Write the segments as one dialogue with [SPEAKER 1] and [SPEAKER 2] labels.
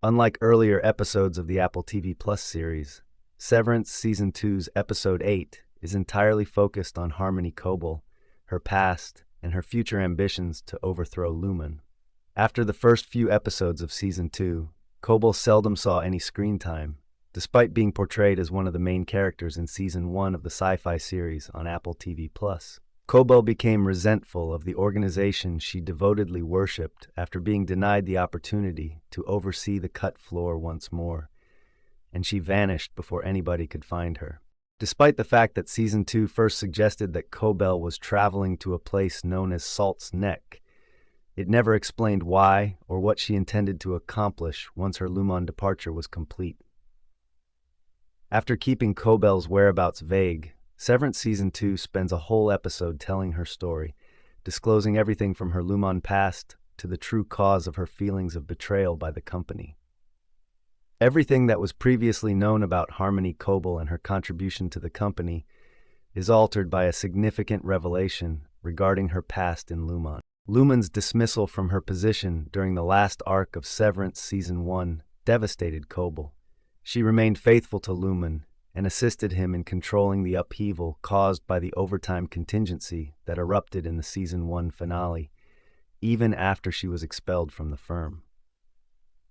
[SPEAKER 1] Unlike earlier episodes of the Apple TV Plus series, Severance Season 2's Episode 8 is entirely focused on Harmony Coble, her past, and her future ambitions to overthrow Lumen. After the first few episodes of Season 2, Coble seldom saw any screen time, despite being portrayed as one of the main characters in Season 1 of the sci-fi series on Apple TV+. Coble became resentful of the organization she devotedly worshipped after being denied the opportunity to oversee the cut floor once more, and she vanished before anybody could find her. Despite the fact that Season 2 first suggested that Coble was traveling to a place known as Salt's Neck, it never explained why or what she intended to accomplish once her Lumon departure was complete. After keeping Coble's whereabouts vague, Severance Season 2 spends a whole episode telling her story, disclosing everything from her Lumon past to the true cause of her feelings of betrayal by the company. Everything that was previously known about Harmony Coble and her contribution to the company is altered by a significant revelation regarding her past in Lumon. Lumen's dismissal from her position during the last arc of Severance Season 1 devastated Coble. She remained faithful to Lumen and assisted him in controlling the upheaval caused by the overtime contingency that erupted in the Season 1 finale, even after she was expelled from the firm.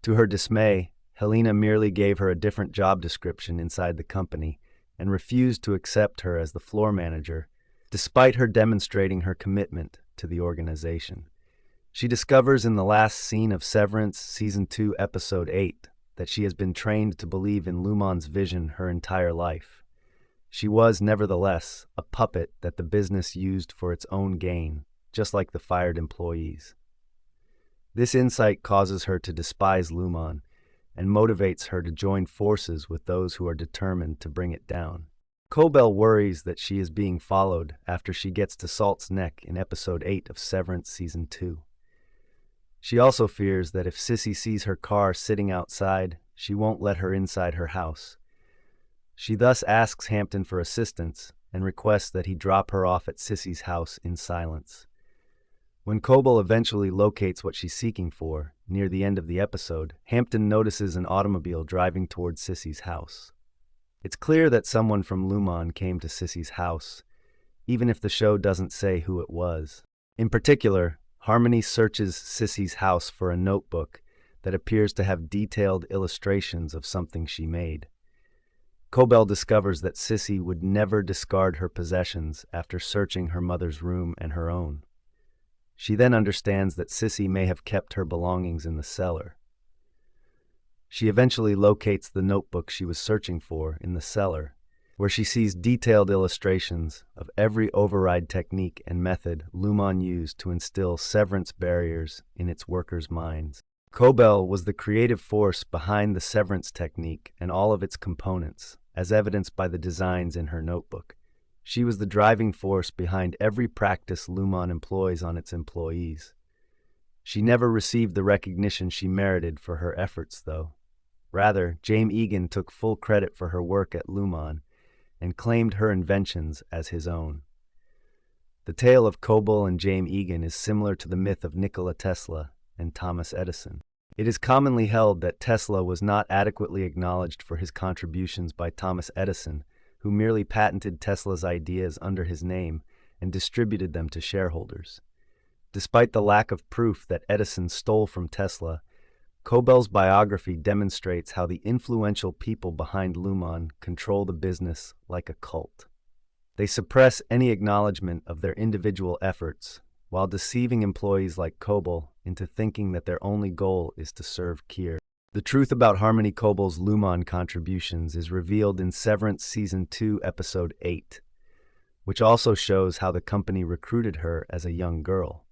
[SPEAKER 1] To her dismay, Helena merely gave her a different job description inside the company and refused to accept her as the floor manager, despite her demonstrating her commitment to the organization. She discovers in the last scene of Severance Season 2 Episode 8 that she has been trained to believe in Lumon's vision her entire life. She was, nevertheless, a puppet that the business used for its own gain, just like the fired employees. This insight causes her to despise Lumon and motivates her to join forces with those who are determined to bring it down. Coble worries that she is being followed after she gets to Salt's Neck in Episode 8 of Severance Season 2. She also fears that if Sissy sees her car sitting outside, she won't let her inside her house. She thus asks Hampton for assistance and requests that he drop her off at Sissy's house in silence. When Coble eventually locates what she's seeking for, near the end of the episode, Hampton notices an automobile driving towards Sissy's house. It's clear that someone from Lumon came to Sissy's house, even if the show doesn't say who it was. In particular, Harmony searches Sissy's house for a notebook that appears to have detailed illustrations of something she made. Coble discovers that Sissy would never discard her possessions after searching her mother's room and her own. She then understands that Sissy may have kept her belongings in the cellar. She eventually locates the notebook she was searching for in the cellar, where she sees detailed illustrations of every override technique and method Lumon used to instill severance barriers in its workers' minds. Coble was the creative force behind the severance technique and all of its components, as evidenced by the designs in her notebook. She was the driving force behind every practice Lumon employs on its employees. She never received the recognition she merited for her efforts, though. Rather, James Egan took full credit for her work at Lumon and claimed her inventions as his own. The tale of Coble and James Egan is similar to the myth of Nikola Tesla and Thomas Edison. It is commonly held that Tesla was not adequately acknowledged for his contributions by Thomas Edison, who merely patented Tesla's ideas under his name and distributed them to shareholders. Despite the lack of proof that Edison stole from Tesla, Coble's biography demonstrates how the influential people behind Lumon control the business like a cult. They suppress any acknowledgement of their individual efforts, while deceiving employees like Coble into thinking that their only goal is to serve Kier. The truth about Harmony Coble's Lumon contributions is revealed in Severance Season 2, Episode 8, which also shows how the company recruited her as a young girl.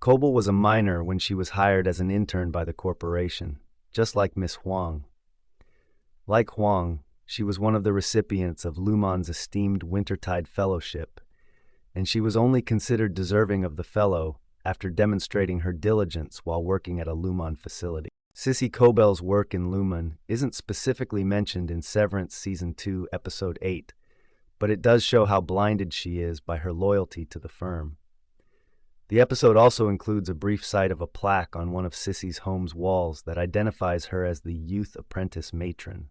[SPEAKER 1] Coble was a minor when she was hired as an intern by the corporation, just like Miss Huang. Like Huang, she was one of the recipients of Lumon's esteemed Wintertide Fellowship, and she was only considered deserving of the fellow after demonstrating her diligence while working at a Lumon facility. Sissy Coble's work in Lumon isn't specifically mentioned in Severance Season 2, Episode 8, but it does show how blinded she is by her loyalty to the firm. The episode also includes a brief sight of a plaque on one of Sissy's home's walls that identifies her as the youth apprentice matron.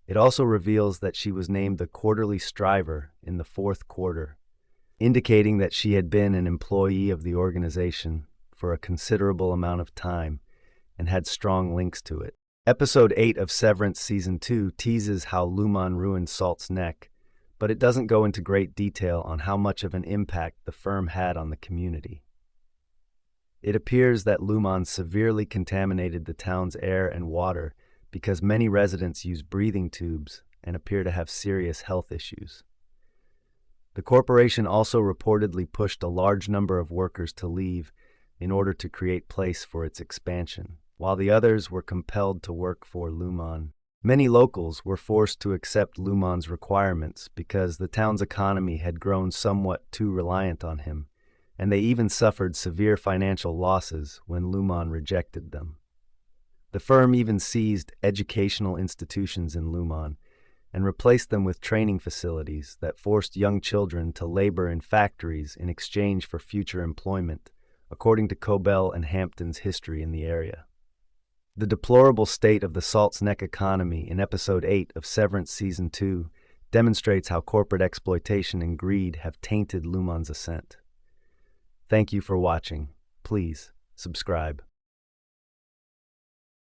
[SPEAKER 1] It also reveals that she was named the quarterly striver in the fourth quarter, indicating that she had been an employee of the organization for a considerable amount of time and had strong links to it. Episode 8 of Severance Season 2 teases how Lumon ruined Salt's neck, but it doesn't go into great detail on how much of an impact the firm had on the community. It appears that Lumon severely contaminated the town's air and water because many residents use breathing tubes and appear to have serious health issues. The corporation also reportedly pushed a large number of workers to leave in order to create place for its expansion, while the others were compelled to work for Lumon. Many locals were forced to accept Lumon's requirements because the town's economy had grown somewhat too reliant on him, and they even suffered severe financial losses when Lumon rejected them. The firm even seized educational institutions in Lumon and replaced them with training facilities that forced young children to labor in factories in exchange for future employment, according to Cobell and Hampton's history in the area. The deplorable state of the Salt's Neck economy in Episode 8 of Severance Season 2 demonstrates how corporate exploitation and greed have tainted Lumon's ascent. Thank you for watching. Please subscribe.